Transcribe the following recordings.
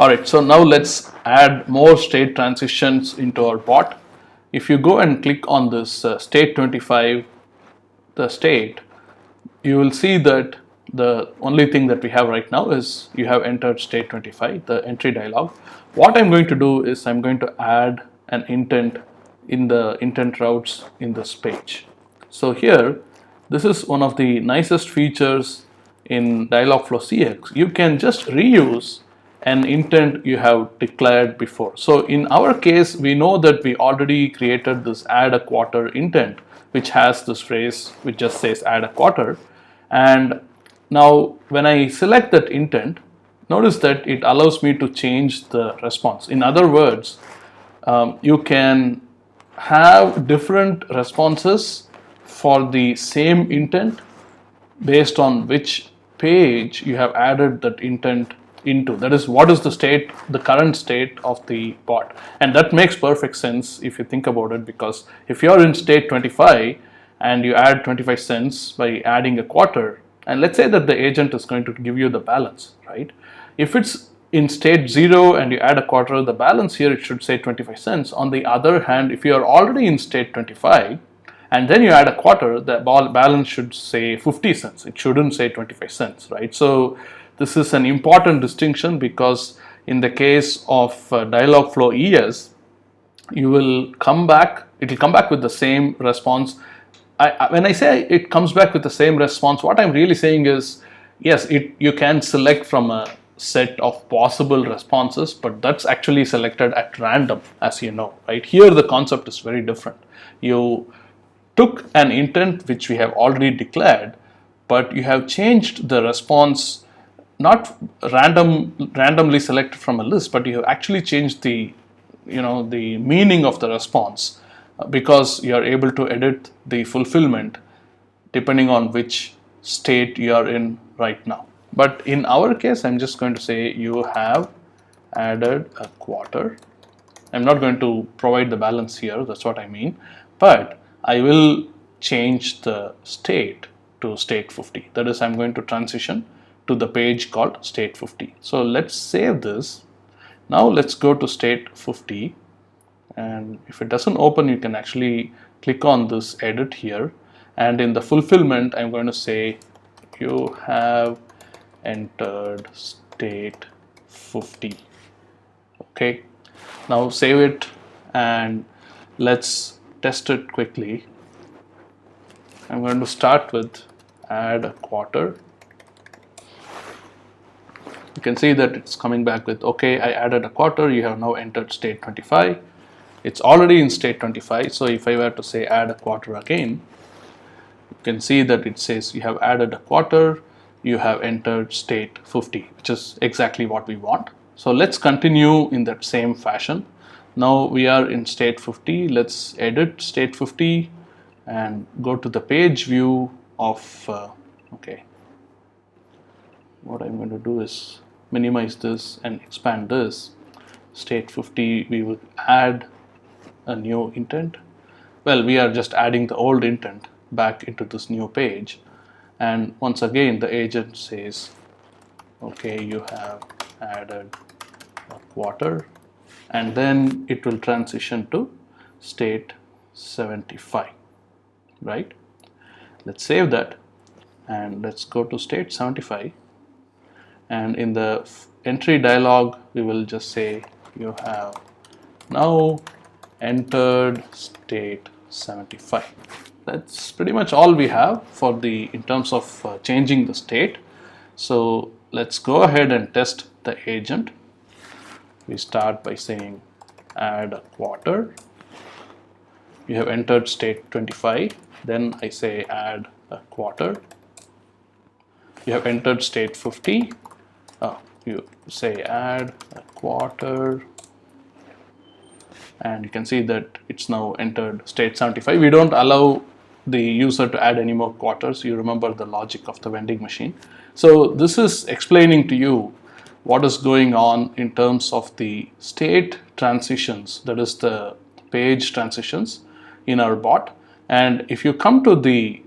Alright, so now let's add more state transitions into our bot. If you go and click on this state 25, the state, you will see that the only thing that we have right now is you have entered state 25, the entry dialog. What I'm going to do is I'm going to add an intent in the intent routes in this page. So here, this is one of the nicest features in Dialogflow CX. You can just reuse an intent you have declared before. So in our case, we know that we already created this add a quarter intent, which has this phrase which just says add a quarter. And now when I select that intent, notice that it allows me to change the response. In other words, you can have different responses for the same intent based on which page you have added that intent into. That is, what is the state, the current state of the bot. And that makes perfect sense if you think about it, because if you're in state 25 and you add 25 cents by adding a quarter, and let's say that the agent is going to give you the balance, right? If it's in state 0 and you add a quarter, the balance here, it should say 25 cents. On the other hand, if you are already in state 25 and then you add a quarter, the balance should say 50 cents. It shouldn't say 25 cents, right? So this is an important distinction, because in the case of Dialogflow ES, you will come back, it will come back with the same response. When I say it comes back with the same response, what I'm really saying is, yes, you can select from a set of possible responses, but that's actually selected at random, as you know, right? Here the concept is very different. You took an intent which we have already declared, but you have changed the response, not randomly selected from a list, but you have actually changed the meaning of the response, because you are able to edit the fulfillment depending on which state you are in right now. But in our case, I'm just going to say you have added a quarter. I'm not going to provide the balance here, that's what I mean, but I will change the state to state 50. That is, I'm going to transition to the page called state 50. So let's save this. Now let's go to state 50, and if it doesn't open, you can actually click on this edit here, and in the fulfillment, I'm going to say you have entered state 50. Okay, now save it and let's test it quickly. I'm going to start with add a quarter. You can see that it's coming back with, okay, I added a quarter, you have now entered state 25. It's already in state 25, so if I were to say add a quarter again, you can see that it says you have added a quarter, you have entered state 50, which is exactly what we want. So let's continue in that same fashion. Now we are in state 50, let's edit state 50 and go to the page view of, okay, what I'm going to do is minimize this and expand this. State 50, we will add a new intent. Well, we are just adding the old intent back into this new page, and once again the agent says, okay, you have added a quarter, and then it will transition to state 75, right? Let's save that and let's go to state 75, and in the entry dialog we will just say you have now entered state 75. That's pretty much all we have for the in terms of changing the state. So let's go ahead and test the agent. We start by saying add a quarter. You have entered state 25. Then I say add a quarter. You have entered state 50. You say add a quarter, and you can see that it's now entered state 75. We don't allow the user to add any more quarters. You remember the logic of the vending machine. So this is explaining to you what is going on in terms of the state transitions, that is the page transitions in our bot. And if you come to the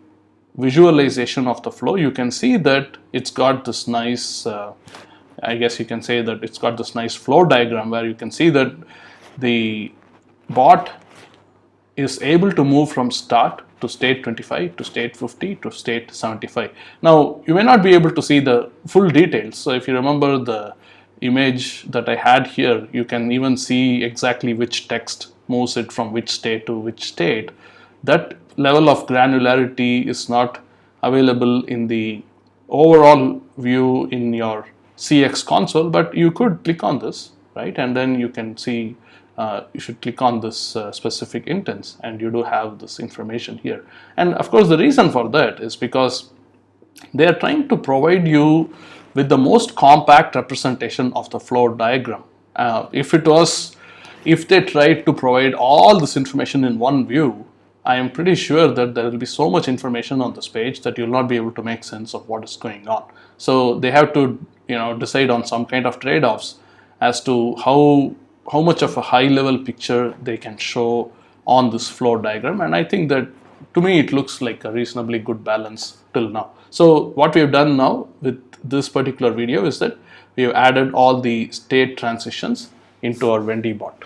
visualization of the flow, you can see that it's got this nice I guess you can say that it's got this nice flow diagram where you can see that the bot is able to move from start to state 25 to state 50 to state 75. Now you may not be able to see the full details, so if you remember the image that I had here, you can even see exactly which text moves it from which state to which state. That level of granularity is not available in the overall view in your CX console, but you could click on this, right, and then you can see you should click on this specific intents, and you do have this information here. And of course the reason for that is because they are trying to provide you with the most compact representation of the flow diagram. If they tried to provide all this information in one view, I am pretty sure that there will be so much information on this page that you'll not be able to make sense of what is going on. So they have to, decide on some kind of trade-offs as to how much of a high level picture they can show on this flow diagram, and I think that to me it looks like a reasonably good balance till now. So what we have done now with this particular video is that we have added all the state transitions into our Wendy bot.